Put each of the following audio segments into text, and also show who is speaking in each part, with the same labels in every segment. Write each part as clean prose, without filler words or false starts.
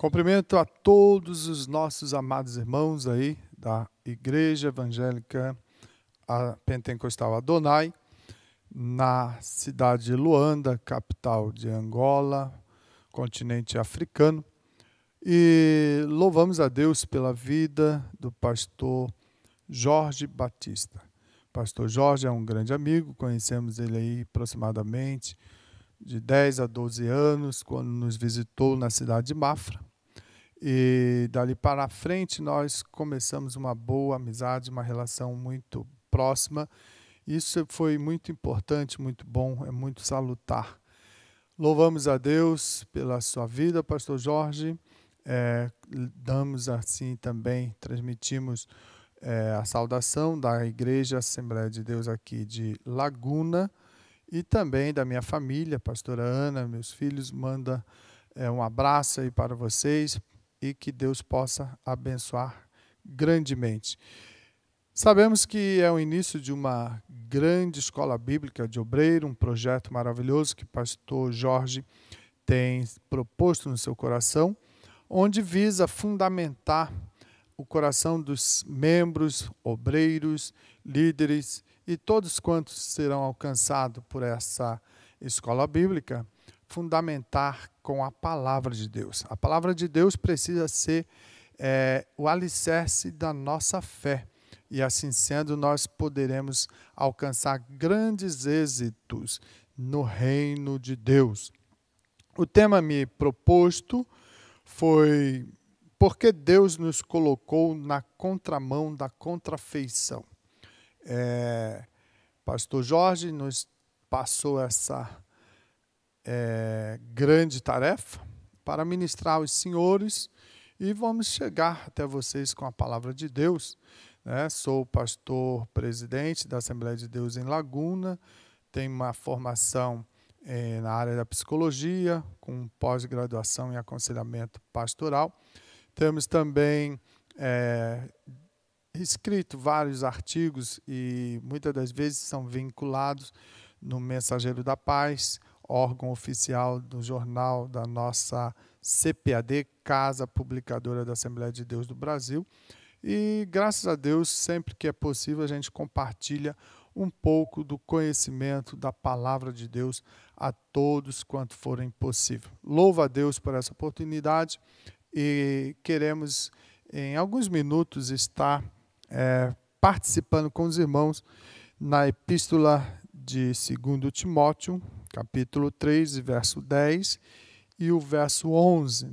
Speaker 1: Cumprimento a todos os nossos amados irmãos aí da Igreja Evangélica Pentecostal Adonai, na cidade de Luanda, capital de Angola, continente africano. E louvamos a Deus pela vida do pastor Jorge Batista. O pastor Jorge é um grande amigo, conhecemos ele aí aproximadamente de 10 a 12 anos, quando nos visitou na cidade de Mafra. E dali para frente nós começamos uma boa amizade, uma relação muito próxima. Isso foi muito importante, muito bom, é muito salutar. Louvamos a Deus pela sua vida, pastor Jorge. Damos assim também, transmitimos a saudação da Igreja Assembleia de Deus aqui de Laguna e também da minha família, pastora Ana, meus filhos, manda um abraço aí para vocês e que Deus possa abençoar grandemente. Sabemos que é o início de uma grande escola bíblica de obreiro, um projeto maravilhoso que o pastor Jorge tem proposto no seu coração, onde visa fundamentar o coração dos membros, obreiros, líderes e todos quantos serão alcançados por essa escola bíblica, fundamentar com a palavra de Deus. A palavra de Deus precisa ser o alicerce da nossa fé. E assim sendo, nós poderemos alcançar grandes êxitos no reino de Deus. O tema me proposto foi por que Deus nos colocou na contramão da contrafeição. Pastor Jorge nos passou essa grande tarefa para ministrar aos senhores e vamos chegar até vocês com a palavra de Deus. Sou pastor presidente da Assembleia de Deus em Laguna, tenho uma formação na área da psicologia, com pós-graduação em aconselhamento pastoral. Temos também escrito vários artigos e muitas das vezes são vinculados no Mensageiro da Paz, órgão oficial do jornal da nossa CPAD, Casa Publicadora da Assembleia de Deus do Brasil. E graças a Deus, sempre que é possível, a gente compartilha um pouco do conhecimento da palavra de Deus a todos quanto forem possível. Louvo a Deus por essa oportunidade e queremos, em alguns minutos, estar participando com os irmãos na epístola de 2 Timóteo, capítulo 3, verso 10 e o verso 11,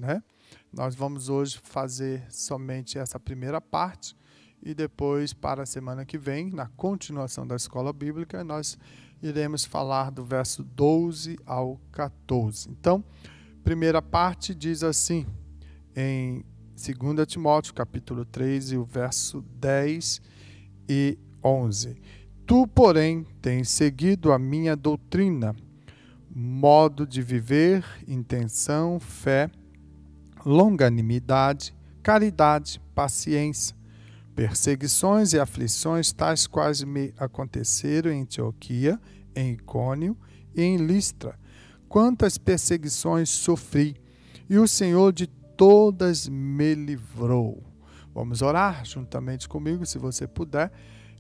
Speaker 1: Nós vamos hoje fazer somente essa primeira parte e depois, para a semana que vem, na continuação da escola bíblica, nós iremos falar do verso 12 ao 14. Então, primeira parte diz assim, em 2 Timóteo, capítulo 3, e o verso 10 e 11. Tu, porém, tens seguido a minha doutrina, modo de viver, intenção, fé, longanimidade, caridade, paciência, perseguições e aflições, tais quais me aconteceram em Antioquia, em Icônio e em Listra. Quantas perseguições sofri, e o Senhor de todas me livrou. Vamos orar juntamente comigo, se você puder.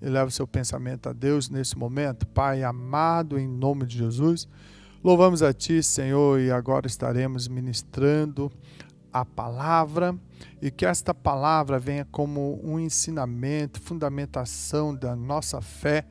Speaker 1: Eleva o seu pensamento a Deus nesse momento. Pai amado, em nome de Jesus, louvamos a Ti, Senhor, e agora estaremos ministrando a palavra e que esta palavra venha como um ensinamento, fundamentação da nossa fé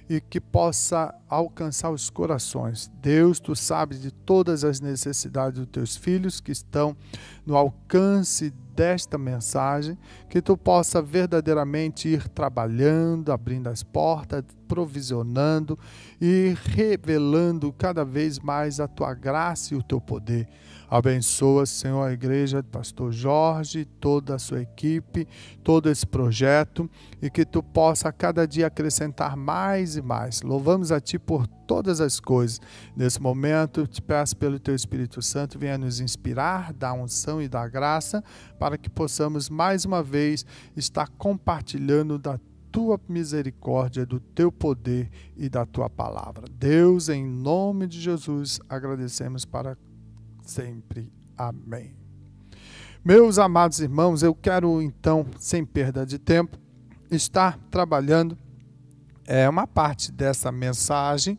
Speaker 1: e que possa alcançar os corações. Deus, Tu sabes de todas as necessidades dos Teus filhos que estão no alcance desta mensagem, que Tu possa verdadeiramente ir trabalhando, abrindo as portas, provisionando e revelando cada vez mais a Tua graça e o Teu poder. Abençoa, Senhor, a igreja do pastor Jorge, toda a sua equipe, todo esse projeto e que Tu possa a cada dia acrescentar mais e mais. Louvamos a Ti por todas as coisas. Nesse momento, te peço pelo Teu Espírito Santo, venha nos inspirar, dar unção e dar graça, para que possamos mais uma vez estar compartilhando da Tua misericórdia, do Teu poder e da Tua palavra. Deus, em nome de Jesus, agradecemos para sempre. Amém. Meus amados irmãos, eu quero então, sem perda de tempo, estar trabalhando uma parte dessa mensagem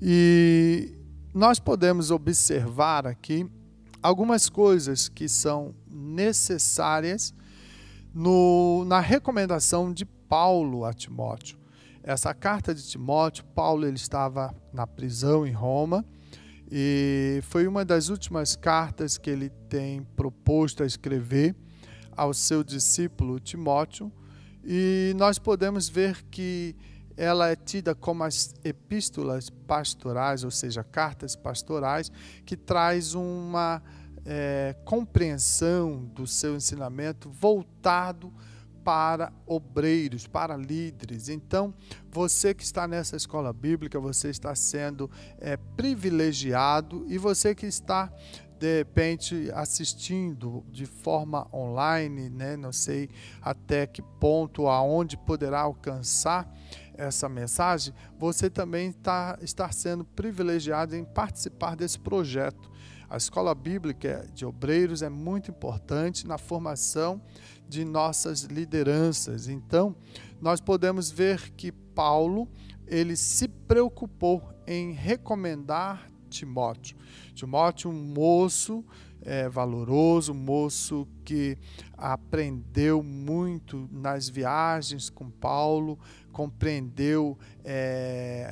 Speaker 1: e nós podemos observar aqui algumas coisas que são necessárias na recomendação de Paulo a Timóteo. Essa carta de Timóteo, Paulo ele estava na prisão em Roma e foi uma das últimas cartas que ele tem proposto a escrever ao seu discípulo Timóteo, e nós podemos ver que ela é tida como as epístolas pastorais, ou seja, cartas pastorais, que traz uma compreensão do seu ensinamento voltado para obreiros, para líderes. Então, você que está nessa escola bíblica, você está sendo privilegiado, e você que está, de repente, assistindo de forma online, né? Não sei até que ponto, aonde poderá alcançar essa mensagem, você também está sendo privilegiado em participar desse projeto. A escola bíblica de obreiros é muito importante na formação de nossas lideranças. Então, nós podemos ver que Paulo, ele se preocupou em recomendar Timóteo. Timóteo, um moço valoroso, um moço que aprendeu muito nas viagens com Paulo, compreendeu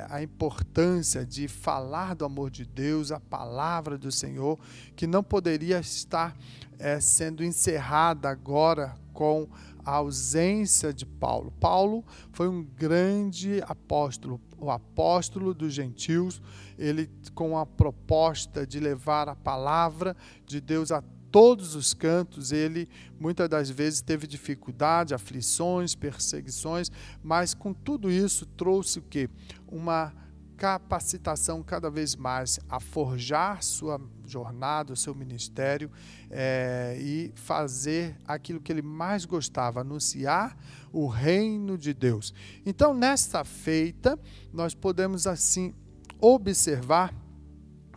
Speaker 1: a importância de falar do amor de Deus, a palavra do Senhor, que não poderia estar sendo encerrada agora com a ausência de Paulo. Paulo foi um grande apóstolo, o apóstolo dos gentios, ele com a proposta de levar a palavra de Deus a todos os cantos. Ele muitas das vezes teve dificuldade, aflições, perseguições, mas com tudo isso trouxe o quê? Uma capacitação cada vez mais a forjar sua jornada, o seu ministério e fazer aquilo que ele mais gostava, anunciar o reino de Deus. Então, nesta feita, nós podemos assim observar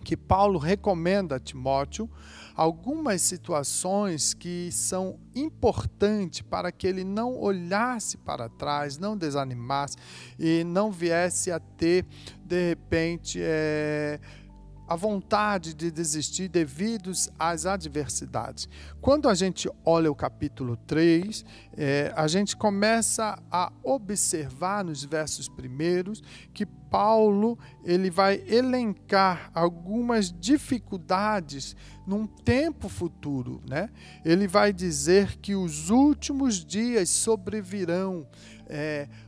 Speaker 1: que Paulo recomenda a Timóteo algumas situações que são importantes para que ele não olhasse para trás, não desanimasse e não viesse a ter, de repente, a vontade de desistir devido às adversidades. Quando a gente olha o capítulo 3, a gente começa a observar nos versos primeiros que Paulo ele vai elencar algumas dificuldades num tempo futuro, né? Ele vai dizer que os últimos dias sobrevirão,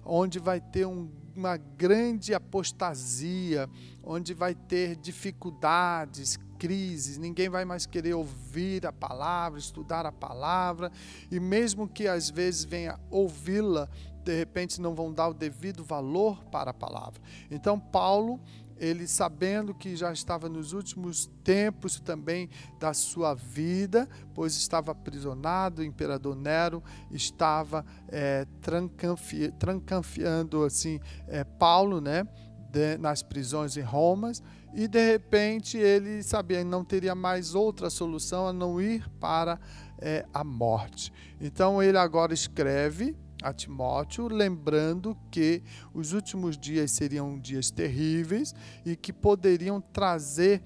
Speaker 1: onde vai ter uma grande apostasia, onde vai ter dificuldades, crises, ninguém vai mais querer ouvir a palavra, estudar a palavra, e mesmo que às vezes venha ouvi-la, de repente não vão dar o devido valor para a palavra. Então Paulo, ele sabendo que já estava nos últimos tempos também da sua vida, pois estava aprisionado, o imperador Nero estava trancafiando assim, Paulo, né, nas prisões em Roma, e de repente ele sabia que não teria mais outra solução a não ir para a morte. Então ele agora escreve a Timóteo, lembrando que os últimos dias seriam dias terríveis e que poderiam trazer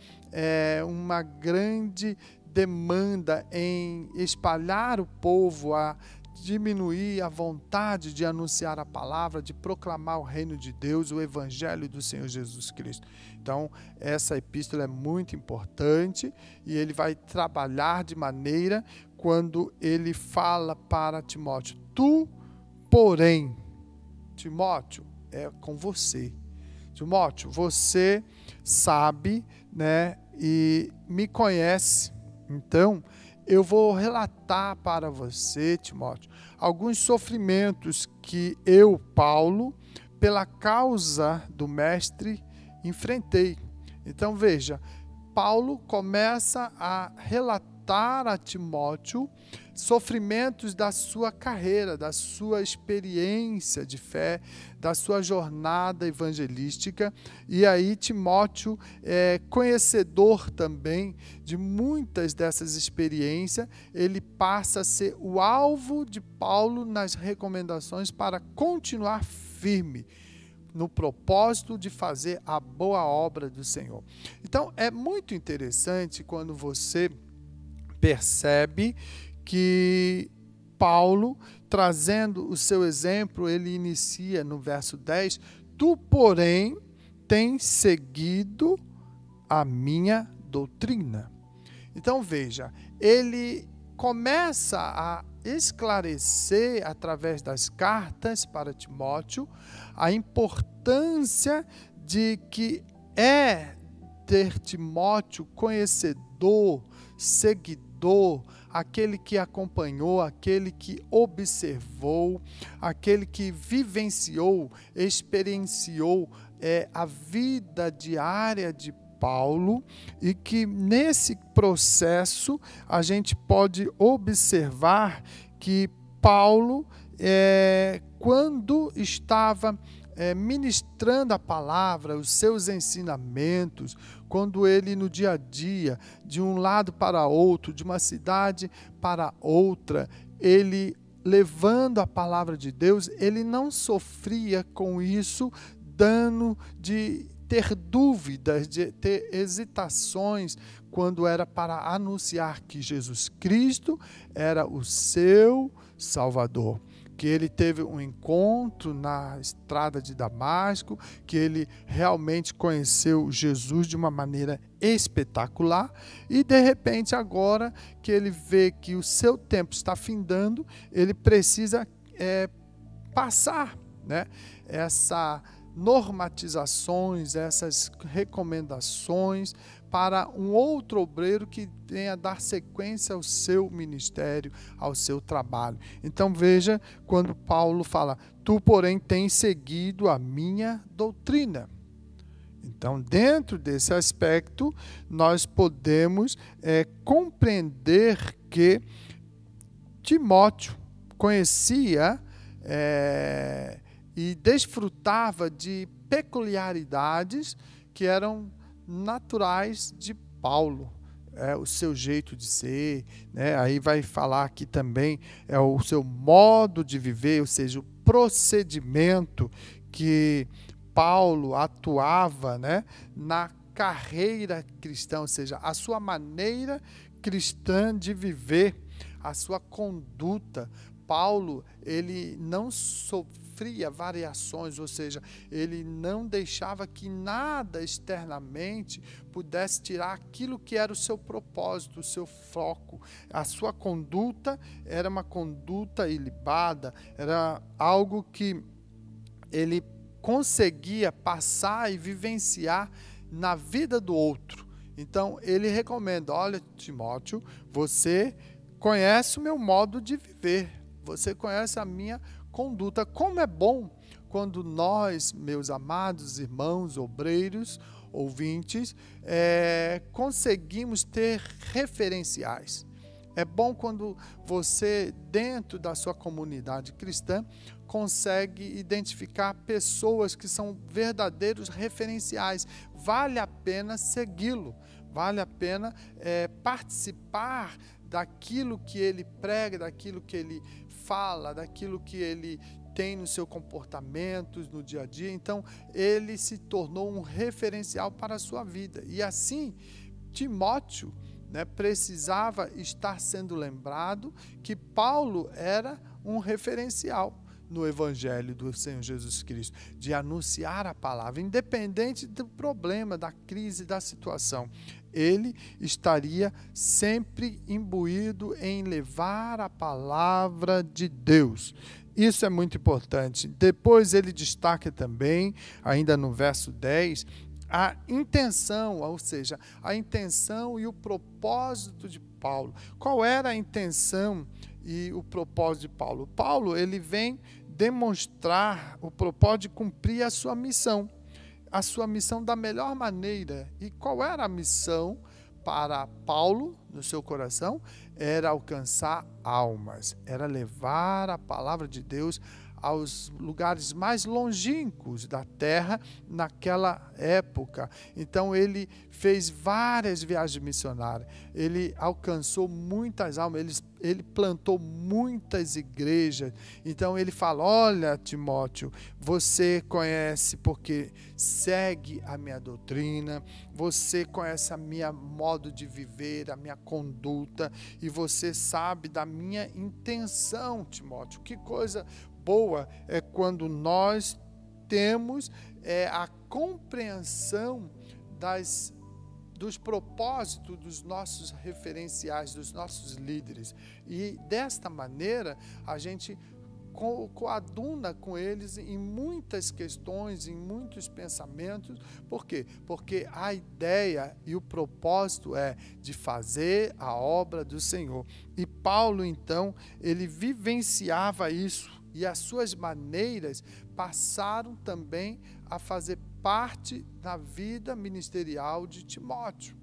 Speaker 1: uma grande demanda em espalhar o povo, a diminuir a vontade de anunciar a palavra, de proclamar o reino de Deus, o evangelho do Senhor Jesus Cristo. Então, essa epístola é muito importante e ele vai trabalhar de maneira quando ele fala para Timóteo: tu, porém, Timóteo, é com você. Timóteo, você sabe, né, e me conhece. Então, eu vou relatar para você, Timóteo, alguns sofrimentos que eu, Paulo, pela causa do mestre, enfrentei. Então, veja, Paulo começa a relatar contar a Timóteo sofrimentos da sua carreira, da sua experiência de fé, da sua jornada evangelística. E aí Timóteo é conhecedor também de muitas dessas experiências. Ele passa a ser o alvo de Paulo nas recomendações para continuar firme no propósito de fazer a boa obra do Senhor. Então, é muito interessante quando você percebe que Paulo, trazendo o seu exemplo, ele inicia no verso 10, tu, porém, tens seguido a minha doutrina. Então, veja, ele começa a esclarecer, através das cartas para Timóteo, a importância de que é ter Timóteo conhecedor, seguidor, aquele que acompanhou, aquele que observou, aquele que vivenciou, experienciou a vida diária de Paulo, e que nesse processo a gente pode observar que Paulo, quando estava ministrando a palavra, os seus ensinamentos, quando ele no dia a dia, de um lado para outro, de uma cidade para outra, ele levando a palavra de Deus, ele não sofria com isso, dano de ter dúvidas, de ter hesitações, quando era para anunciar que Jesus Cristo era o seu Salvador. Que ele teve um encontro na estrada de Damasco, que ele realmente conheceu Jesus de uma maneira espetacular, e de repente agora que ele vê que o seu tempo está findando, ele precisa passar, né, essas normatizações, essas recomendações para um outro obreiro que venha dar sequência ao seu ministério, ao seu trabalho. Então veja quando Paulo fala, tu porém tens seguido a minha doutrina. Então dentro desse aspecto nós podemos compreender que Timóteo conhecia e desfrutava de peculiaridades que eram naturais de Paulo, o seu jeito de ser, né? Aí vai falar aqui também o seu modo de viver, ou seja, o procedimento que Paulo atuava, né, na carreira cristã, ou seja, a sua maneira cristã de viver, a sua conduta. Paulo, ele não sofria variações, ou seja, ele não deixava que nada externamente pudesse tirar aquilo que era o seu propósito, o seu foco. A sua conduta era uma conduta ilibada, era algo que ele conseguia passar e vivenciar na vida do outro. Então, ele recomenda, olha, Timóteo, você conhece o meu modo de viver, você conhece a minha conduta. Como é bom quando nós, meus amados irmãos, obreiros, ouvintes, conseguimos ter referenciais. É bom quando você, dentro da sua comunidade cristã, consegue identificar pessoas que são verdadeiros referenciais. Vale a pena segui-lo, vale a pena participar daquilo que ele prega, daquilo que ele fala, daquilo que ele tem no seu comportamento, no dia a dia. Então, ele se tornou um referencial para a sua vida. E assim, Timóteo, né, precisava estar sendo lembrado que Paulo era um referencial no Evangelho do Senhor Jesus Cristo, de anunciar a palavra, independente do problema, da crise, da situação. Ele estaria sempre imbuído em levar a palavra de Deus. Isso é muito importante. Depois ele destaca também, ainda no verso 10, a intenção, ou seja, a intenção e o propósito de Paulo. Qual era a intenção e o propósito de Paulo? Paulo, ele vem demonstrar o propósito de cumprir a sua missão da melhor maneira. E qual era a missão para Paulo, no seu coração, era alcançar almas, era levar a palavra de Deus aos lugares mais longínquos da terra naquela época. Então ele fez várias viagens missionárias, ele alcançou muitas almas, ele plantou muitas igrejas. Então ele fala: olha, Timóteo, você conhece porque segue a minha doutrina, você conhece a minha modo de viver, a minha conduta, e você sabe da minha intenção, Timóteo. Que coisa boa é quando nós temos a compreensão dos propósitos dos nossos referenciais, dos nossos líderes. E desta maneira a gente coaduna com eles em muitas questões, em muitos pensamentos. Por quê? Porque a ideia e o propósito é de fazer a obra do Senhor. E Paulo, então, ele vivenciava isso, e as suas maneiras passaram também a fazer parte da vida ministerial de Timóteo.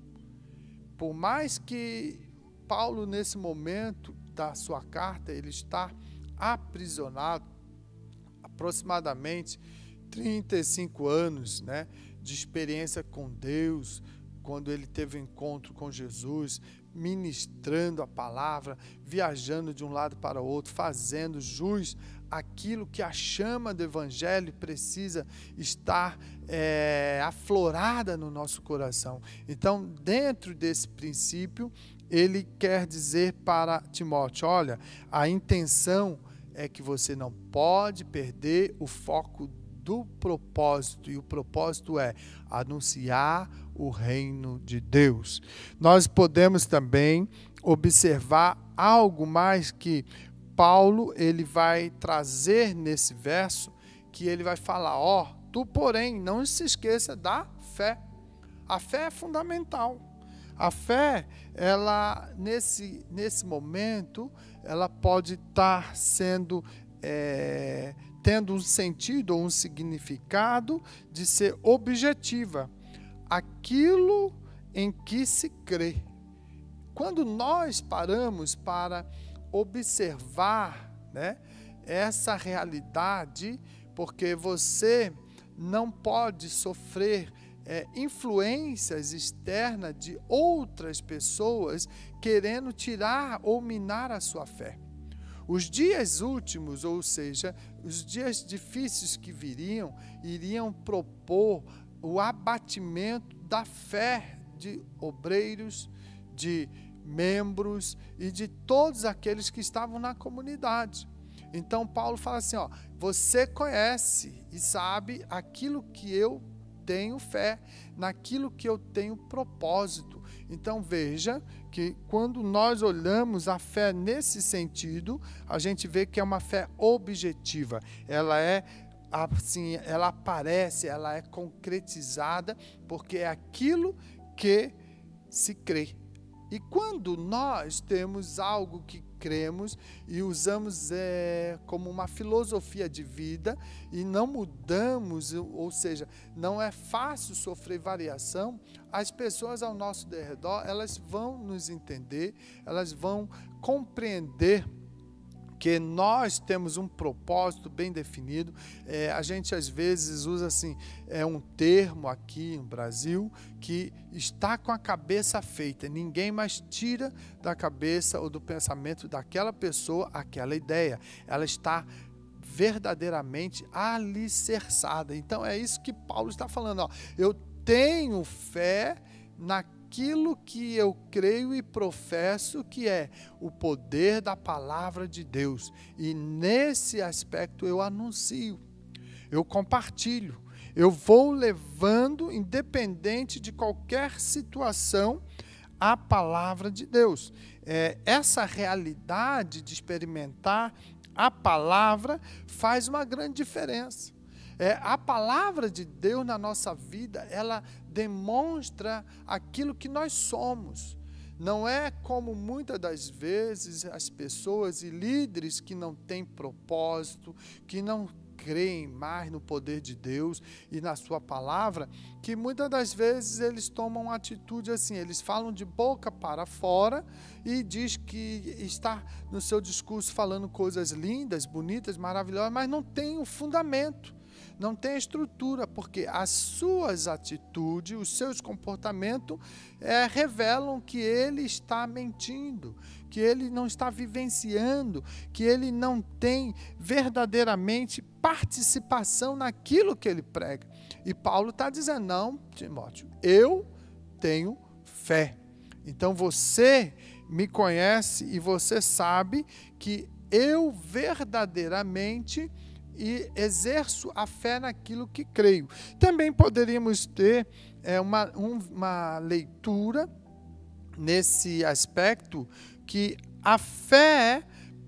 Speaker 1: Por mais que Paulo, nesse momento da sua carta, ele está aprisionado, aproximadamente 35 anos, de experiência com Deus, quando ele teve um encontro com Jesus, ministrando a palavra, viajando de um lado para o outro, fazendo jus àquilo que a chama do Evangelho precisa estar aflorada no nosso coração. Então, dentro desse princípio, ele quer dizer para Timóteo: olha, a intenção é que você não pode perder o foco do propósito, e o propósito é anunciar o reino de Deus. Nós podemos também observar algo mais que Paulo ele vai trazer nesse verso, que ele vai falar: tu, porém, não se esqueça da fé. A fé é fundamental. A fé, ela nesse momento, ela pode estar sendo tendo um sentido ou um significado de ser objetiva, aquilo em que se crê. Quando nós paramos para observar, essa realidade, porque você não pode sofrer influências externas de outras pessoas querendo tirar ou minar a sua fé. Os dias últimos, ou seja, os dias difíceis que iriam propor o abatimento da fé de obreiros, de membros e de todos aqueles que estavam na comunidade. Então Paulo fala assim: você conhece e sabe aquilo que eu tenho fé, naquilo que eu tenho propósito. Então veja que quando nós olhamos a fé nesse sentido, a gente vê que é uma fé objetiva. Ela é assim, ela aparece, ela é concretizada, porque é aquilo que se crê. E quando nós temos algo que cremos e usamos como uma filosofia de vida e não mudamos, ou seja, não é fácil sofrer variação, as pessoas ao nosso redor, elas vão nos entender, elas vão compreender que nós temos um propósito bem definido. A gente às vezes usa assim, um termo aqui no Brasil que está com a cabeça feita, ninguém mais tira da cabeça ou do pensamento daquela pessoa aquela ideia, ela está verdadeiramente alicerçada. Então é isso que Paulo está falando, eu tenho fé naquilo que eu creio e professo, que é o poder da palavra de Deus. E nesse aspecto eu anuncio, eu compartilho, eu vou levando, independente de qualquer situação, a palavra de Deus. Essa realidade de experimentar a palavra faz uma grande diferença. A palavra de Deus na nossa vida, ela demonstra aquilo que nós somos. Não é como muitas das vezes as pessoas e líderes que não têm propósito, que não creem mais no poder de Deus e na sua palavra, que muitas das vezes eles tomam uma atitude assim, eles falam de boca para fora e diz que está no seu discurso falando coisas lindas, bonitas, maravilhosas, mas não tem o fundamento. Não tem estrutura, porque as suas atitudes, os seus comportamentos revelam que ele está mentindo, que ele não está vivenciando, que ele não tem verdadeiramente participação naquilo que ele prega. E Paulo está dizendo, não, Timóteo, eu tenho fé. Então você me conhece e você sabe que eu verdadeiramente e exerço a fé naquilo que creio. Também poderíamos ter uma leitura nesse aspecto, que a fé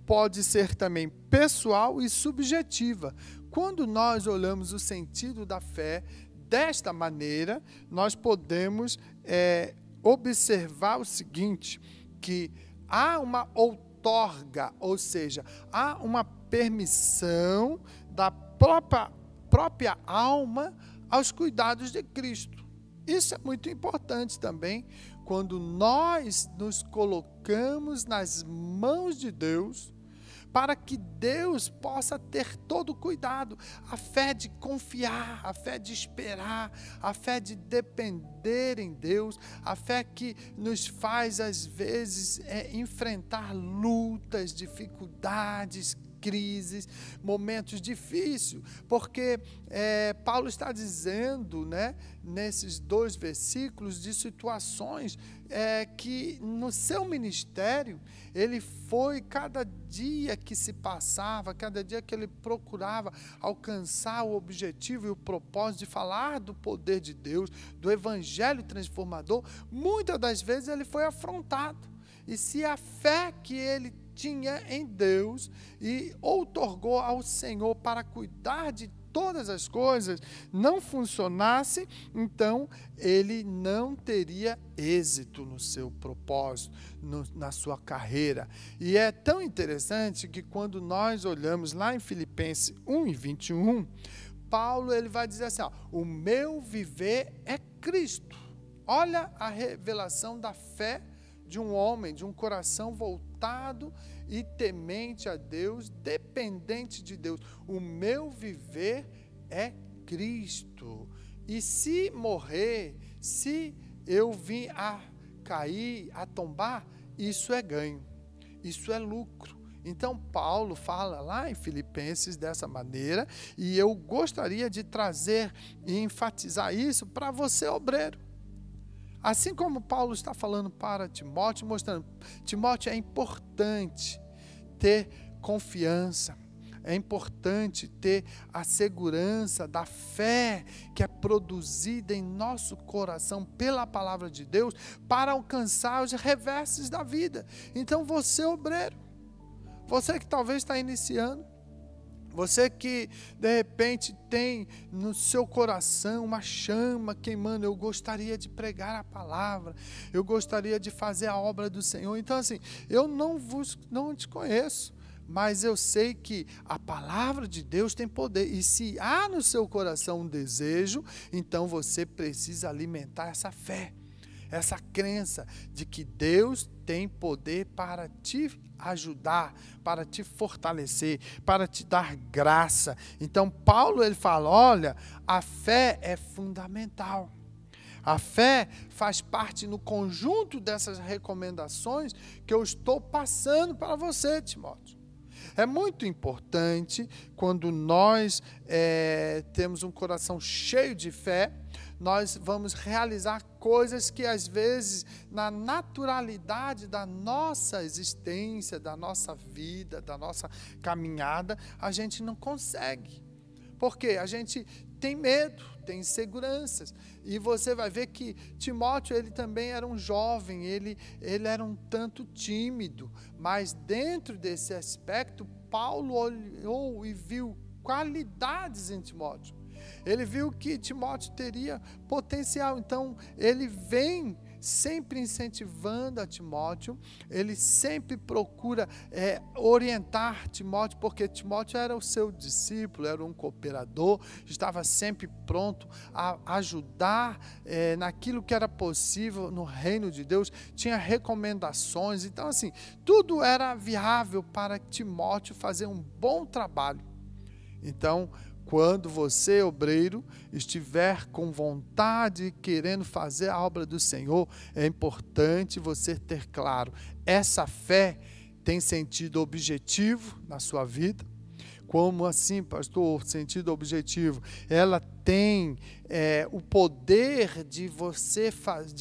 Speaker 1: pode ser também pessoal e subjetiva. Quando nós olhamos o sentido da fé desta maneira, nós podemos observar o seguinte, que há uma outorga, ou seja, há uma permissão da própria alma aos cuidados de Cristo. Isso é muito importante também, quando nós nos colocamos nas mãos de Deus, para que Deus possa ter todo o cuidado, a fé de confiar, a fé de esperar, a fé de depender em Deus, a fé que nos faz, às vezes, enfrentar lutas, dificuldades, crises, momentos difíceis, porque Paulo está dizendo, né, nesses 2 versículos, de situações que no seu ministério, ele foi, cada dia que se passava, cada dia que ele procurava alcançar o objetivo e o propósito de falar do poder de Deus, do evangelho transformador, muitas das vezes ele foi afrontado. E se a fé que ele tinha em Deus e outorgou ao Senhor para cuidar de todas as coisas, não funcionasse, então ele não teria êxito no seu propósito, na sua carreira. E é tão interessante que quando nós olhamos lá em Filipenses 1:21, Paulo ele vai dizer assim, o meu viver é Cristo. Olha a revelação da fé de um homem, de um coração voltado e temente a Deus, dependente de Deus. O meu viver é Cristo. E se morrer, se eu vir a cair, a tombar, isso é ganho, isso é lucro. Então, Paulo fala lá em Filipenses dessa maneira, e eu gostaria de trazer e enfatizar isso para você, obreiro. Assim como Paulo está falando para Timóteo, mostrando, Timóteo, é importante ter confiança, é importante ter a segurança da fé que é produzida em nosso coração pela palavra de Deus para alcançar os reversos da vida. Então você, obreiro, você que talvez está iniciando, você que, de repente, tem no seu coração uma chama queimando, eu gostaria de pregar a palavra, eu gostaria de fazer a obra do Senhor. Então, assim, eu não te conheço, mas eu sei que a palavra de Deus tem poder. E se há no seu coração um desejo, então você precisa alimentar essa fé, essa crença de que Deus tem poder para te ajudar, para te fortalecer, para te dar graça. Então Paulo ele fala, olha, a fé é fundamental. A fé faz parte no conjunto dessas recomendações que eu estou passando para você, Timóteo. É muito importante quando nós temos um coração cheio de fé, nós vamos realizar coisas que às vezes na naturalidade da nossa existência, da nossa vida, da nossa caminhada, a gente não consegue. Porque a gente tem medo, tem inseguranças. E você vai ver que Timóteo, ele também era um jovem, ele era um tanto tímido, mas dentro desse aspecto, Paulo olhou e viu qualidades em Timóteo. Ele viu que Timóteo teria potencial, então ele vem sempre incentivando a Timóteo, ele sempre procura orientar Timóteo, porque Timóteo era o seu discípulo, era um cooperador, estava sempre pronto a ajudar naquilo que era possível no reino de Deus, tinha recomendações, então assim, tudo era viável para Timóteo fazer um bom trabalho. Então, quando você, obreiro, estiver com vontade, querendo fazer a obra do Senhor, é importante você ter claro, essa fé tem sentido objetivo na sua vida? Como assim, pastor, sentido objetivo? Ela tem o poder de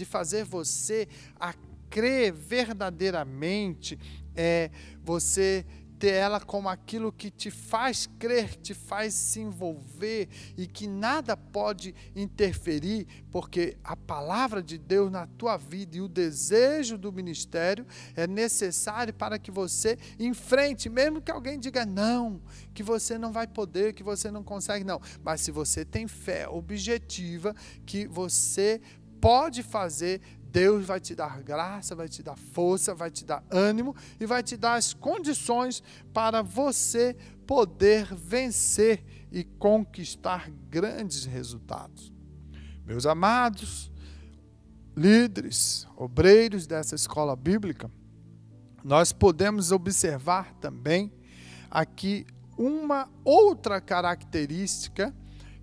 Speaker 1: fazer você a crer verdadeiramente, você ter ela como aquilo que te faz crer, te faz se envolver e que nada pode interferir, porque a palavra de Deus na tua vida e o desejo do ministério é necessário para que você enfrente, mesmo que alguém diga não, que você não vai poder, que você não consegue, não. Mas se você tem fé objetiva, que você pode fazer, Deus vai te dar graça, vai te dar força, vai te dar ânimo e vai te dar as condições para você poder vencer e conquistar grandes resultados. Meus amados líderes, obreiros dessa escola bíblica, nós podemos observar também aqui uma outra característica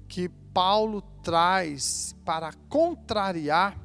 Speaker 1: que Paulo traz para contrariar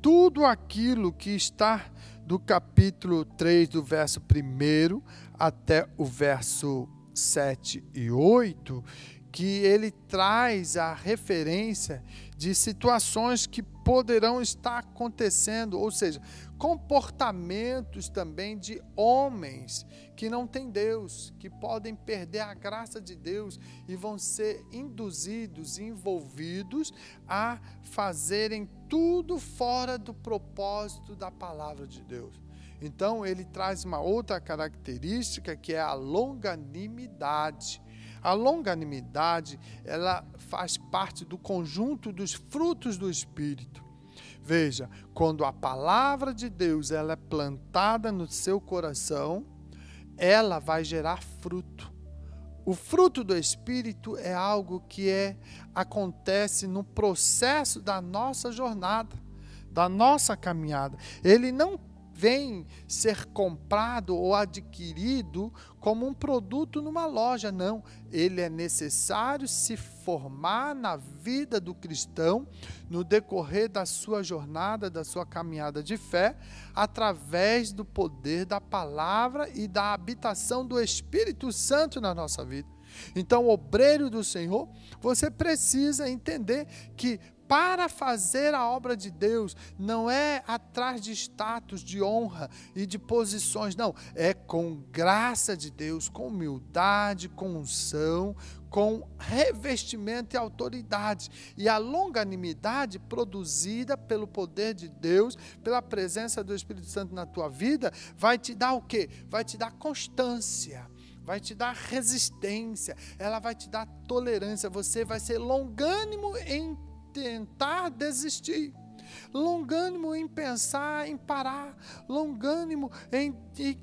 Speaker 1: tudo aquilo que está do capítulo 3, do verso 1 até o verso 7 e 8, que ele traz a referência de situações que poderão estar acontecendo, ou seja, comportamentos também de homens que não têm Deus, que podem perder a graça de Deus e vão ser induzidos, envolvidos a fazerem tudo fora do propósito da palavra de Deus. Então, ele traz uma outra característica que é a longanimidade. A longanimidade, ela faz parte do conjunto dos frutos do Espírito. Veja, quando a palavra de Deus ela é plantada no seu coração, ela vai gerar fruto. O fruto do Espírito é algo que acontece no processo da nossa jornada, da nossa caminhada. Ele não vem ser comprado ou adquirido como um produto numa loja, não. Ele é necessário se formar na vida do cristão, no decorrer da sua jornada, da sua caminhada de fé, através do poder da palavra e da habitação do Espírito Santo na nossa vida. Então, obreiro do Senhor, você precisa entender que para fazer a obra de Deus, não é atrás de status, de honra e de posições, não. É com graça de Deus, com humildade, com unção, com revestimento e autoridade. E a longanimidade produzida pelo poder de Deus, pela presença do Espírito Santo na tua vida, vai te dar o quê? Vai te dar constância. Vai te dar resistência. Ela vai te dar tolerância. Você vai ser longânimo em tentar desistir, longânimo em pensar em parar, longânimo em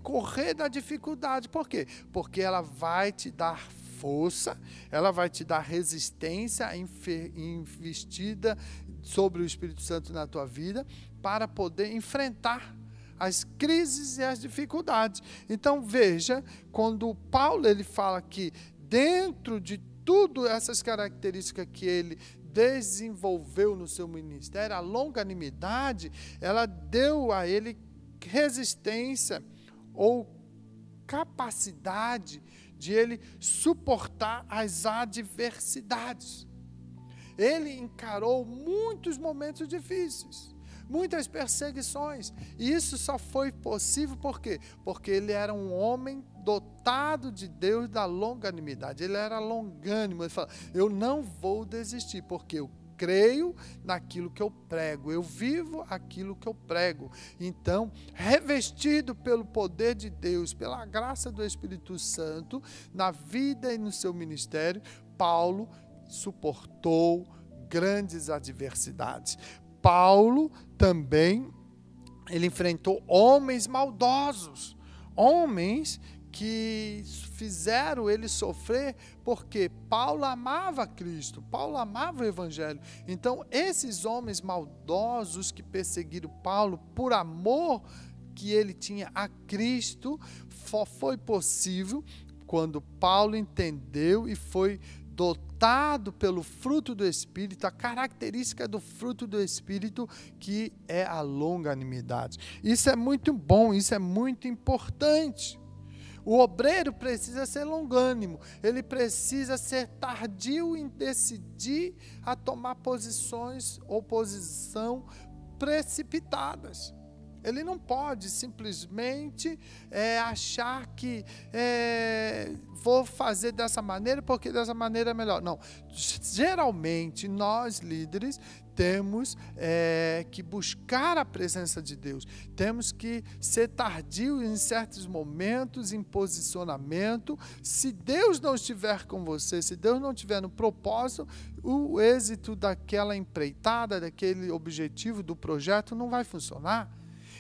Speaker 1: correr da dificuldade. Por quê? Porque ela vai te dar força, ela vai te dar resistência investida sobre o Espírito Santo na tua vida para poder enfrentar as crises e as dificuldades. Então veja, quando Paulo ele fala que dentro de tudo essas características que ele desenvolveu no seu ministério, a longanimidade, ela deu a ele resistência ou capacidade de ele suportar as adversidades. Ele encarou muitos momentos difíceis, muitas perseguições, e isso só foi possível por quê? Porque ele era um homem dotado de Deus da longanimidade. Ele era longânimo. Ele fala, eu não vou desistir, porque eu creio naquilo que eu prego, eu vivo aquilo que eu prego. Então, revestido pelo poder de Deus, pela graça do Espírito Santo, na vida e no seu ministério, Paulo suportou grandes adversidades. Paulo também, ele enfrentou homens maldosos, homens que fizeram ele sofrer, porque Paulo amava Cristo, Paulo amava o Evangelho. Então, esses homens maldosos que perseguiram Paulo por amor que ele tinha a Cristo, foi possível quando Paulo entendeu e foi dotado pelo fruto do Espírito, a característica do fruto do Espírito, que é a longanimidade. Isso é muito bom, isso é muito importante. O obreiro precisa ser longânimo, ele precisa ser tardio em decidir a tomar posições ou posição precipitadas. Ele não pode simplesmente achar que vou fazer dessa maneira porque dessa maneira é melhor. Não, geralmente nós líderes temos que buscar a presença de Deus. Temos que ser tardio em certos momentos, em posicionamento. Se Deus não estiver com você, se Deus não estiver no propósito, o êxito daquela empreitada, daquele objetivo, do projeto não vai funcionar.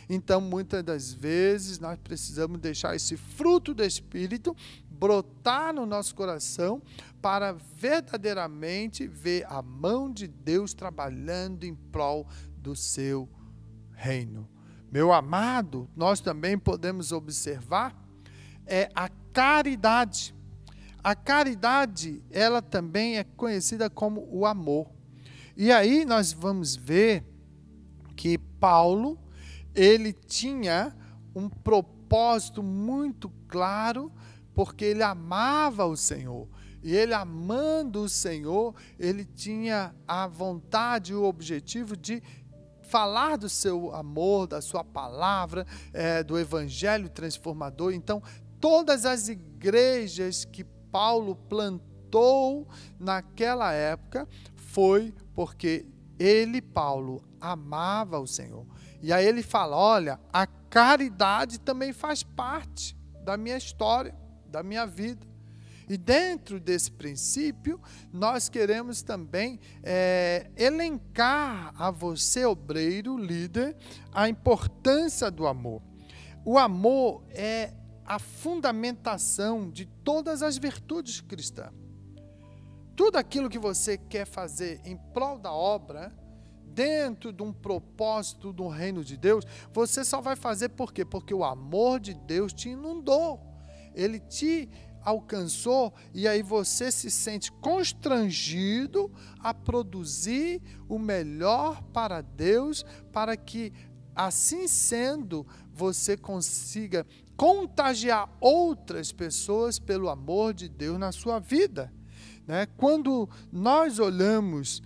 Speaker 1: Então, muitas das vezes, nós precisamos deixar esse fruto do Espírito brotar no nosso coração para verdadeiramente ver a mão de Deus trabalhando em prol do seu reino. Meu amado, nós também podemos observar a caridade. A caridade, ela também é conhecida como o amor. E aí nós vamos ver que Paulo, ele tinha um propósito muito claro, porque ele amava o Senhor. E ele, amando o Senhor, ele tinha a vontade e o objetivo de falar do seu amor, da sua palavra, do evangelho transformador. Então, todas as igrejas que Paulo plantou naquela época foi porque ele, Paulo, amava o Senhor. E aí ele fala, olha, a caridade também faz parte da minha história, da minha vida. E dentro desse princípio, nós queremos também elencar a você, obreiro, líder, a importância do amor. O amor é a fundamentação de todas as virtudes cristãs. Tudo aquilo que você quer fazer em prol da obra, dentro de um propósito do reino de Deus, você só vai fazer por quê? Porque o amor de Deus te inundou, ele te alcançou, e aí você se sente constrangido a produzir o melhor para Deus, para que, assim sendo, você consiga contagiar outras pessoas pelo amor de Deus na sua vida. Quando nós olhamos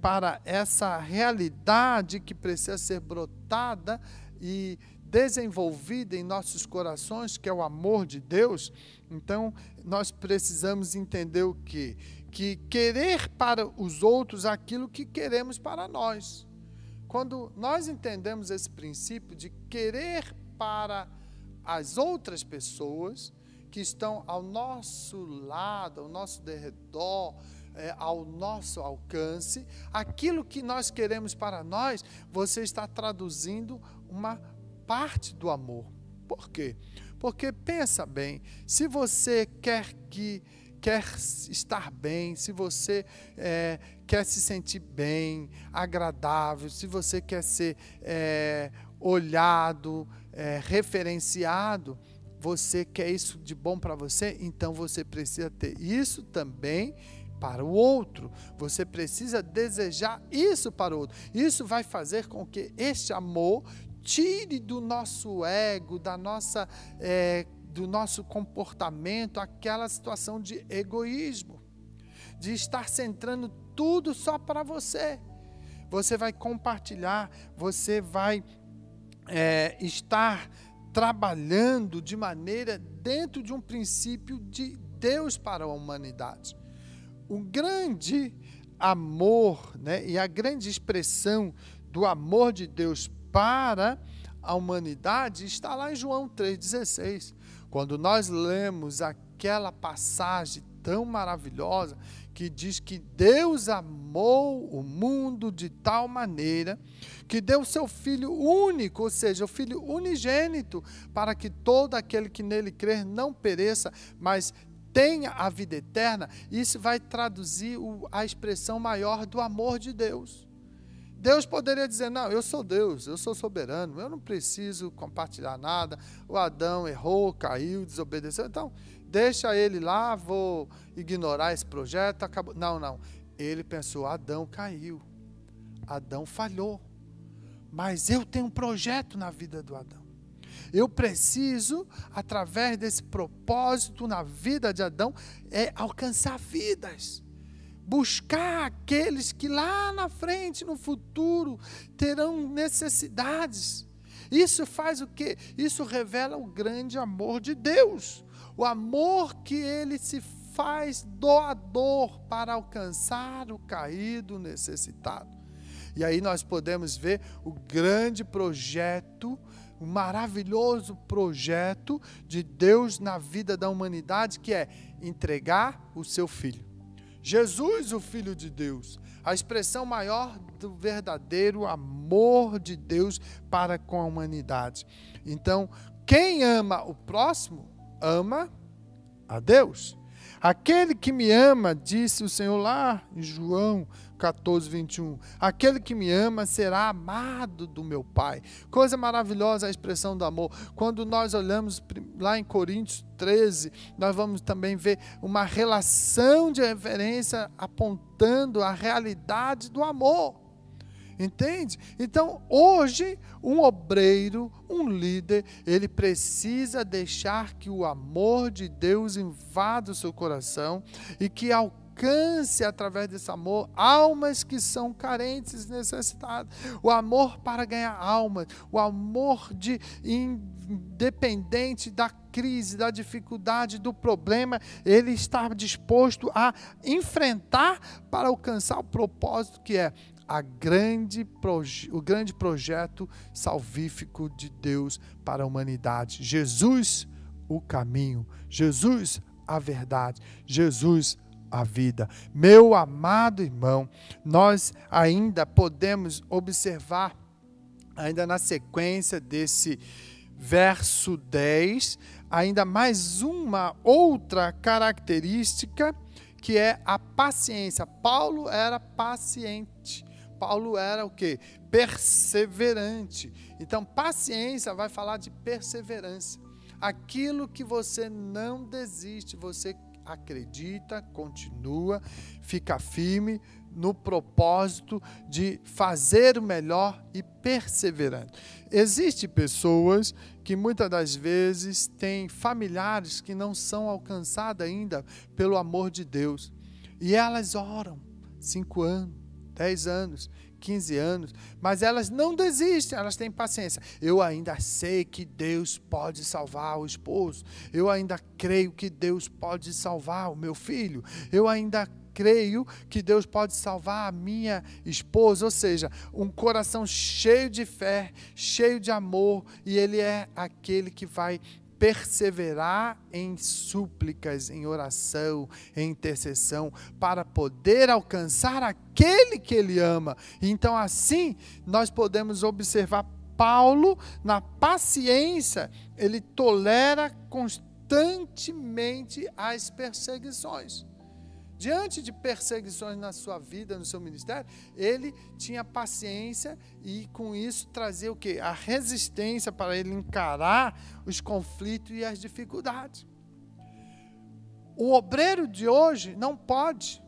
Speaker 1: para essa realidade que precisa ser brotada e desenvolvida em nossos corações, que é o amor de Deus, então nós precisamos entender o quê? Que querer para os outros aquilo que queremos para nós. Quando nós entendemos esse princípio de querer para as outras pessoas que estão ao nosso lado, ao nosso derredor, ao nosso alcance, aquilo que nós queremos para nós, você está traduzindo uma parte do amor. Por quê? Porque pensa bem, se você quer estar bem, se você quer se sentir bem, agradável, se você quer ser olhado, referenciado, você quer isso de bom para você, então você precisa ter isso também para o outro. Você precisa desejar isso para o outro. Isso vai fazer com que este amor tire do nosso ego, do nosso comportamento, aquela situação de egoísmo, de estar centrando tudo só para você. Você vai compartilhar, você vai estar trabalhando de maneira dentro de um princípio de Deus para a humanidade. O grande amor, e a grande expressão do amor de Deus para a humanidade está lá em João 3,16. Quando nós lemos aquela passagem tão maravilhosa que diz que Deus amou o mundo de tal maneira que deu o seu Filho único, ou seja, o Filho unigênito, para que todo aquele que nele crer não pereça, mas tenha a vida eterna. Isso vai traduzir a expressão maior do amor de Deus. Deus poderia dizer, não, eu sou Deus, eu sou soberano, eu não preciso compartilhar nada. O Adão errou, caiu, desobedeceu, então deixa ele lá, vou ignorar esse projeto, acabou. Não. Ele pensou, Adão caiu, Adão falhou, mas eu tenho um projeto na vida do Adão. Eu preciso, através desse propósito na vida de Adão, alcançar vidas. Buscar aqueles que lá na frente, no futuro, terão necessidades. Isso faz o quê? Isso revela o grande amor de Deus. O amor que Ele se faz doador para alcançar o caído, o necessitado. E aí nós podemos ver o grande projeto, o maravilhoso projeto de Deus na vida da humanidade, que é entregar o seu Filho. Jesus, o Filho de Deus, a expressão maior do verdadeiro amor de Deus para com a humanidade. Então, quem ama o próximo, ama a Deus. Aquele que me ama, disse o Senhor lá em João 14, 21, aquele que me ama será amado do meu Pai. Coisa maravilhosa a expressão do amor. Quando nós olhamos lá em Coríntios 13, nós vamos também ver uma relação de referência apontando a realidade do amor. Entende? Então, hoje, um obreiro, um líder, ele precisa deixar que o amor de Deus invada o seu coração e que alcance, através desse amor, almas que são carentes e necessitadas. O amor para ganhar almas, o amor independente da crise, da dificuldade, do problema, ele está disposto a enfrentar para alcançar o propósito que é o grande projeto salvífico de Deus para a humanidade. Jesus, o caminho. Jesus, a verdade. Jesus, a vida. Meu amado irmão, nós ainda podemos observar, ainda na sequência desse verso 10, ainda mais uma outra característica, que é a paciência. Paulo era paciente. Paulo era o quê? Perseverante. Então, paciência vai falar de perseverança. Aquilo que você não desiste, você acredita, continua, fica firme no propósito de fazer o melhor e perseverante. Existem pessoas que muitas das vezes têm familiares que não são alcançados ainda pelo amor de Deus. E elas oram 5 anos, 10 anos, 15 anos, mas elas não desistem, elas têm paciência. Eu ainda sei que Deus pode salvar o esposo, eu ainda creio que Deus pode salvar o meu filho, eu ainda creio que Deus pode salvar a minha esposa, ou seja, um coração cheio de fé, cheio de amor, e ele é aquele que vai perseverar em súplicas, em oração, em intercessão, para poder alcançar aquele que ele ama. Então, assim, nós podemos observar Paulo na paciência, ele tolera constantemente as perseguições. Diante de perseguições na sua vida, no seu ministério, ele tinha paciência e com isso trazia o quê? A resistência para ele encarar os conflitos e as dificuldades. O obreiro de hoje não pode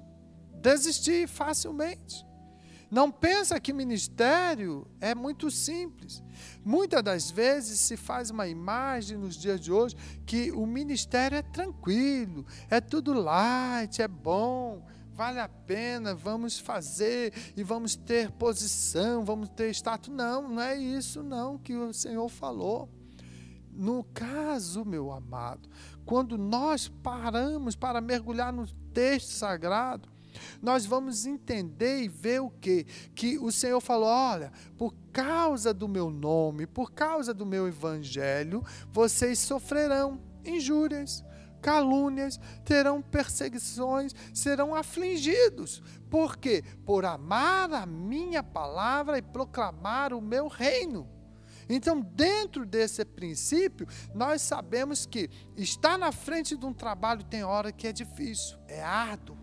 Speaker 1: desistir facilmente. Não pensa que ministério é muito simples. Muitas das vezes se faz uma imagem nos dias de hoje que o ministério é tranquilo, é tudo light, é bom, vale a pena, vamos fazer e vamos ter posição, vamos ter status. Não é isso não que o Senhor falou. No caso, meu amado, quando nós paramos para mergulhar no texto sagrado, nós vamos entender e ver o quê? Que o Senhor falou, olha, por causa do meu nome, por causa do meu evangelho, vocês sofrerão injúrias, calúnias, terão perseguições, serão afligidos. Por quê? Por amar a minha palavra e proclamar o meu reino. Então, dentro desse princípio, nós sabemos que estar na frente de um trabalho tem hora que é difícil, é árduo.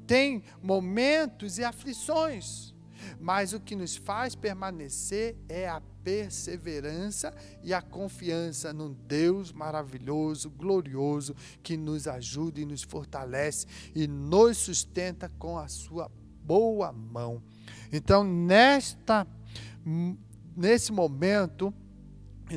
Speaker 1: Tem momentos e aflições, mas o que nos faz permanecer é a perseverança e a confiança num Deus maravilhoso, glorioso, que nos ajuda e nos fortalece e nos sustenta com a sua boa mão. Então, nesse momento,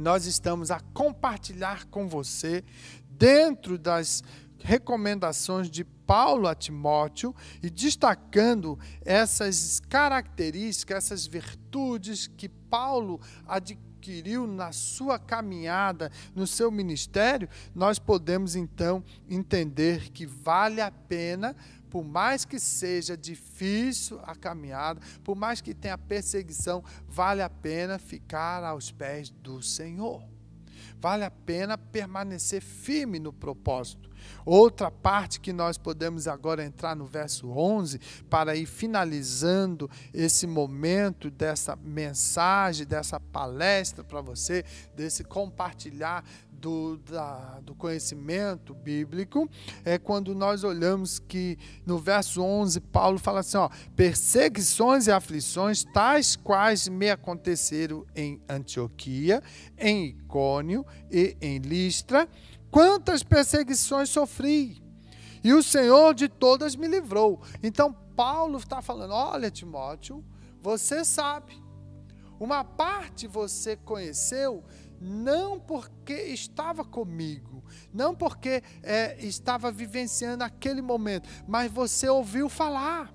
Speaker 1: nós estamos a compartilhar com você, dentro das recomendações de Paulo a Timóteo, e destacando essas características, essas virtudes que Paulo adquiriu na sua caminhada, no seu ministério, nós podemos então entender que vale a pena, por mais que seja difícil a caminhada, por mais que tenha perseguição, vale a pena ficar aos pés do Senhor. Vale a pena permanecer firme no propósito. Outra parte que nós podemos agora entrar no verso 11, para ir finalizando esse momento dessa mensagem, dessa palestra para você, desse compartilhar do conhecimento bíblico, é quando nós olhamos que no verso 11 Paulo fala assim, perseguições e aflições tais quais me aconteceram em Antioquia, em Icônio e em Listra, quantas perseguições sofri, e o Senhor de todas me livrou. Então Paulo está falando, olha Timóteo, você sabe, uma parte você conheceu não porque estava comigo, não porque estava vivenciando aquele momento, mas você ouviu falar.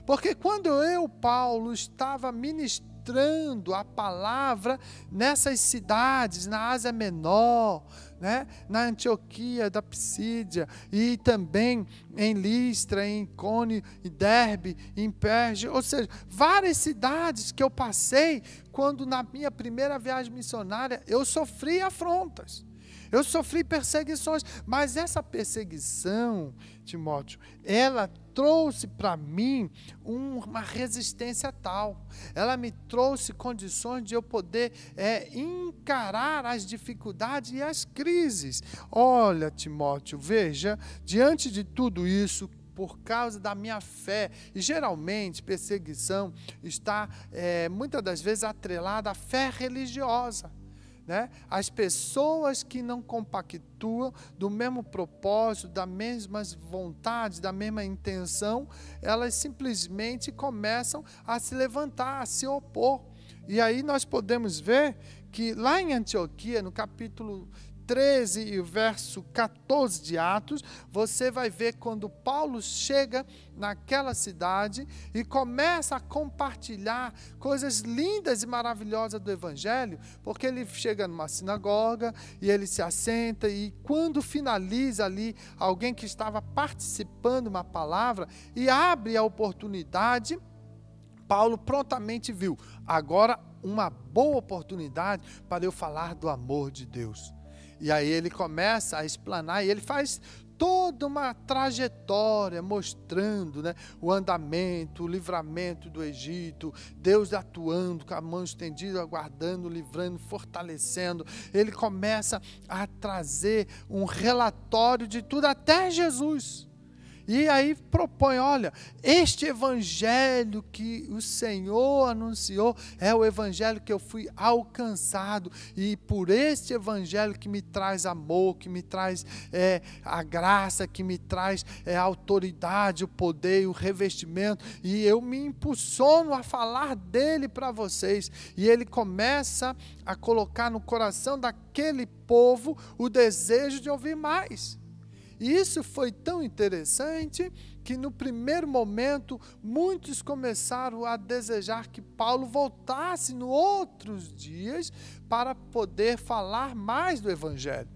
Speaker 1: Porque quando eu, Paulo, estava ministrando a palavra nessas cidades, na Ásia Menor, né, na Antioquia da Psídia, e também em Listra, em Icônio, em Derbe, em Perge, ou seja, várias cidades que eu passei, quando na minha primeira viagem missionária, eu sofri afrontas, eu sofri perseguições, mas essa perseguição, Timóteo, ela trouxe para mim uma resistência tal, ela me trouxe condições de eu poder encarar as dificuldades e as crises. Olha, Timóteo, veja, diante de tudo isso, por causa da minha fé, e geralmente perseguição está muitas das vezes atrelada à fé religiosa, né? As pessoas que não compactuam do mesmo propósito, das mesmas vontades, da mesma intenção, elas simplesmente começam a se levantar, a se opor. E aí nós podemos ver que lá em Antioquia, no capítulo 13 e o verso 14 de Atos, você vai ver quando Paulo chega naquela cidade e começa a compartilhar coisas lindas e maravilhosas do Evangelho, porque ele chega numa sinagoga e ele se assenta, e quando finaliza ali, alguém que estava participando de uma palavra e abre a oportunidade, Paulo prontamente viu, agora uma boa oportunidade para eu falar do amor de Deus. E aí ele começa a explanar, e ele faz toda uma trajetória mostrando, né, o andamento, o livramento do Egito, Deus atuando com a mão estendida, aguardando, livrando, fortalecendo. Ele começa a trazer um relatório de tudo até Jesus. E aí propõe, olha, este evangelho que o Senhor anunciou é o evangelho que eu fui alcançado, e por este evangelho que me traz amor, que me traz a graça, que me traz a autoridade, o poder, o revestimento, e eu me impulsiono a falar dele para vocês. E ele começa a colocar no coração daquele povo o desejo de ouvir mais. E isso foi tão interessante que no primeiro momento muitos começaram a desejar que Paulo voltasse nos outros dias para poder falar mais do Evangelho.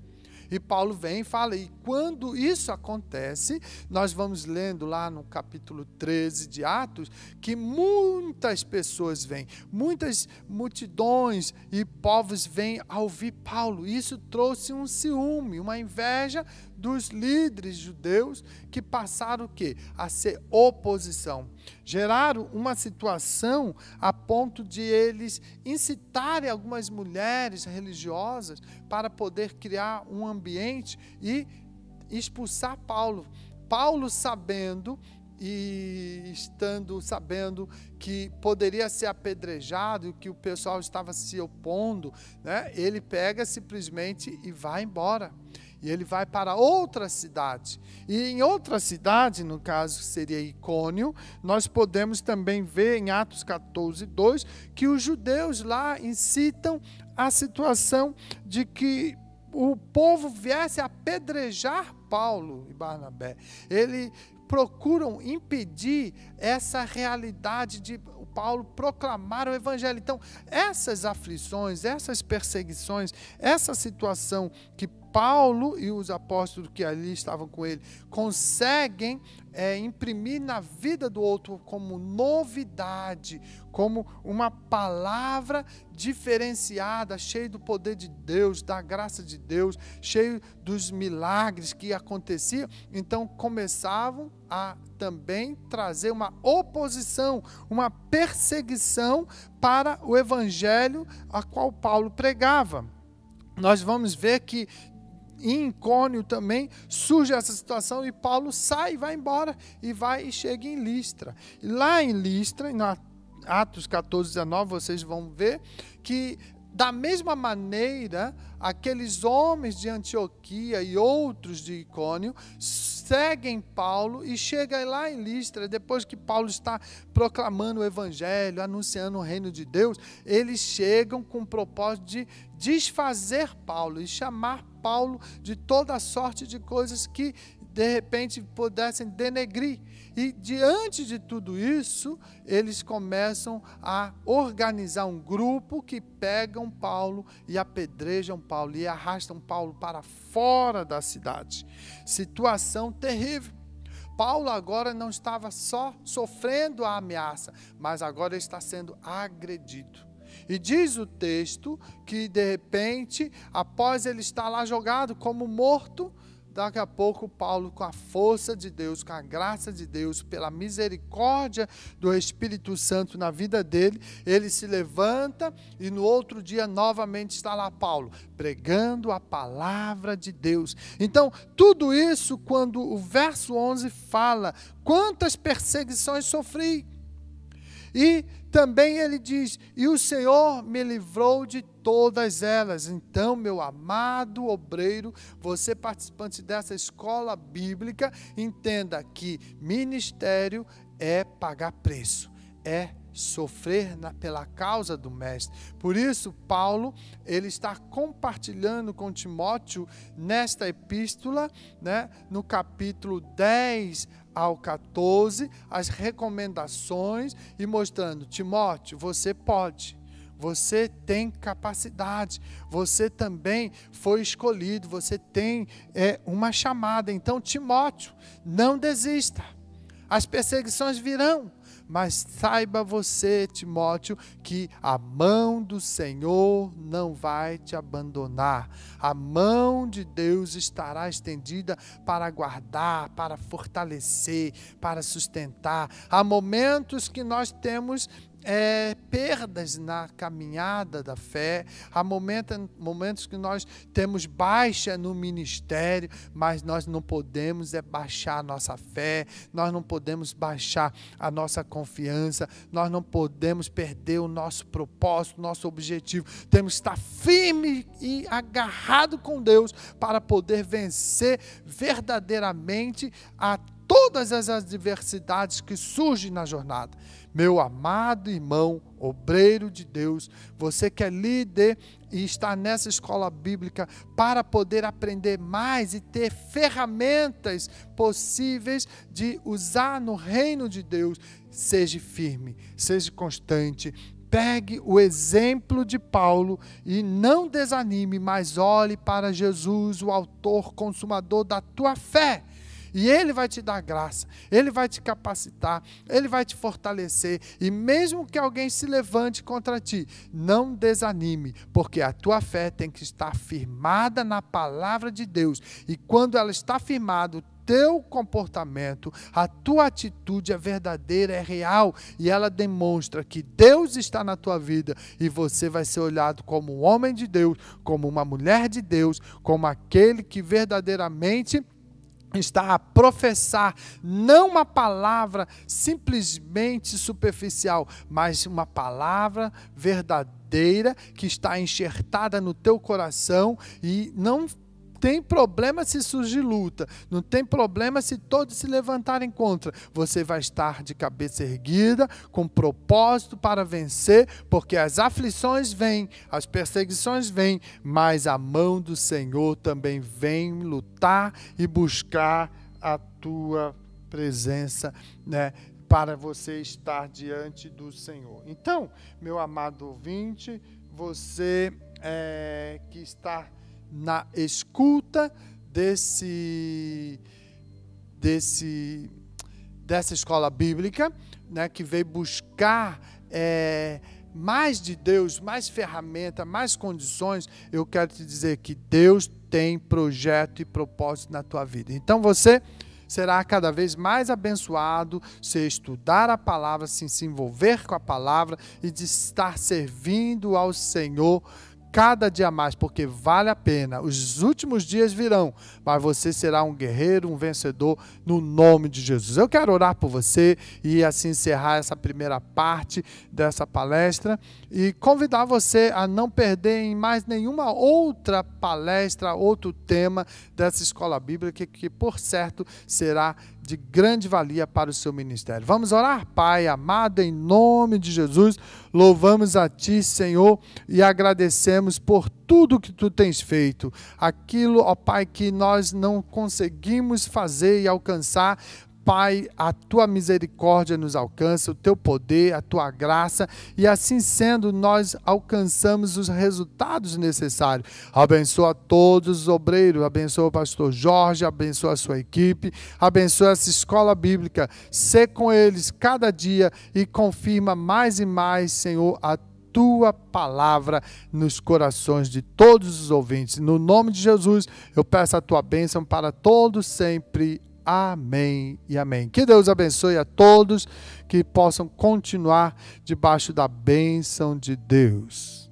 Speaker 1: E Paulo vem e fala, e quando isso acontece, nós vamos lendo lá no capítulo 13 de Atos, que muitas pessoas vêm, muitas multidões e povos vêm a ouvir Paulo. Isso trouxe um ciúme, uma inveja dos líderes judeus que passaram o quê? A ser oposição. Geraram uma situação a ponto de eles incitarem algumas mulheres religiosas para poder criar um ambiente e expulsar Paulo. Paulo sabendo que poderia ser apedrejado, que o pessoal estava se opondo, né? Ele pega simplesmente e vai embora. E ele vai para outra cidade. E em outra cidade, no caso seria Icônio, nós podemos também ver em Atos 14, 2, que os judeus lá incitam a situação de que o povo viesse apedrejar Paulo e Barnabé. Eles procuram impedir essa realidade de Paulo proclamar o evangelho. Então, essas aflições, essas perseguições, essa situação que Paulo e os apóstolos que ali estavam com ele conseguem imprimir na vida do outro como novidade, como uma palavra diferenciada, cheia do poder de Deus, da graça de Deus, cheio dos milagres que aconteciam. Então começavam a também trazer uma oposição, uma perseguição para o evangelho a qual Paulo pregava. Nós vamos ver que em Icônio também surge essa situação e Paulo sai e vai embora e chega em Listra. E lá em Listra, em Atos 14, 19, vocês vão ver que da mesma maneira, aqueles homens de Antioquia e outros de Icônio seguem Paulo e chegam lá em Listra, depois que Paulo está proclamando o evangelho, anunciando o reino de Deus, eles chegam com o propósito de desfazer Paulo e chamar Paulo de toda sorte de coisas que de repente pudessem denegrir. E diante de tudo isso, eles começam a organizar um grupo que pegam Paulo e apedrejam Paulo e arrastam Paulo para fora da cidade. Situação terrível. Paulo agora não estava só sofrendo a ameaça, mas agora está sendo agredido. E diz o texto que, de repente, após ele estar lá jogado como morto, daqui a pouco Paulo, com a força de Deus, com a graça de Deus, pela misericórdia do Espírito Santo na vida dele, ele se levanta e no outro dia novamente está lá Paulo, pregando a palavra de Deus. Então, tudo isso quando o verso 11 fala, quantas perseguições sofri. E também ele diz, e o Senhor me livrou de todas elas. Então, meu amado obreiro, você participante dessa escola bíblica, entenda que ministério é pagar preço, é sofrer pela causa do mestre. Por isso, Paulo, ele está compartilhando com Timóteo nesta epístola, né, no capítulo 10 ao 14, as recomendações e mostrando, Timóteo, você pode. Você tem capacidade, você também foi escolhido, você tem uma chamada. Então, Timóteo, não desista. As perseguições virão, mas saiba você, Timóteo, que a mão do Senhor não vai te abandonar. A mão de Deus estará estendida para guardar, para fortalecer, para sustentar. Há momentos que nós temos perdas na caminhada da fé, há momentos que nós temos baixa no ministério, mas nós não podemos baixar a nossa fé, nós não podemos baixar a nossa confiança, nós não podemos perder o nosso propósito, nosso objetivo. Temos que estar firme e agarrado com Deus para poder vencer verdadeiramente a todas as adversidades que surgem na jornada. Meu amado irmão, obreiro de Deus, você que é líder e está nessa escola bíblica para poder aprender mais e ter ferramentas possíveis de usar no reino de Deus, seja firme, seja constante, Pegue o exemplo de Paulo e não desanime, mas olhe para Jesus, o autor, consumador da tua fé. E Ele vai te dar graça, Ele vai te capacitar, Ele vai te fortalecer. E mesmo que alguém se levante contra ti, não desanime, porque a tua fé tem que estar firmada na palavra de Deus. E quando ela está firmada, teu comportamento, a tua atitude é verdadeira, é real, e ela demonstra que Deus está na tua vida, e você vai ser olhado como um homem de Deus, como uma mulher de Deus, como aquele que verdadeiramente está a professar não uma palavra simplesmente superficial, mas uma palavra verdadeira que está enxertada no teu coração. E não tem problema se surgir luta, não tem problema se todos se levantarem contra. Você vai estar de cabeça erguida, com propósito para vencer, porque as aflições vêm, as perseguições vêm, mas a mão do Senhor também vem lutar e buscar a tua presença, né, para você estar diante do Senhor. Então, meu amado ouvinte, você que está na escuta dessa escola bíblica, né, que veio buscar mais de Deus, mais ferramenta, mais condições, eu quero te dizer que Deus tem projeto e propósito na tua vida. Então você será cada vez mais abençoado se estudar a palavra, se envolver com a palavra e de estar servindo ao Senhor cada dia mais, porque vale a pena. Os últimos dias virão, mas você será um guerreiro, um vencedor, no nome de Jesus. Eu quero orar por você e assim encerrar essa primeira parte dessa palestra e convidar você a não perder em mais nenhuma outra palestra, outro tema dessa escola bíblica, que por certo será de grande valia para o seu ministério. Vamos orar? Pai amado, em nome de Jesus, louvamos a Ti, Senhor, e agradecemos por tudo que Tu tens feito. Aquilo, ó Pai, que nós não conseguimos fazer e alcançar, Pai, a Tua misericórdia nos alcança, o Teu poder, a Tua graça, e assim sendo, nós alcançamos os resultados necessários. Abençoa todos os obreiros, abençoa o pastor Jorge, abençoa a sua equipe, abençoa essa escola bíblica, sê com eles cada dia e confirma mais e mais, Senhor, a Tua palavra nos corações de todos os ouvintes. No nome de Jesus, eu peço a Tua bênção para todos sempre. Amém e amém. Que Deus abençoe a todos, que possam continuar debaixo da bênção de Deus.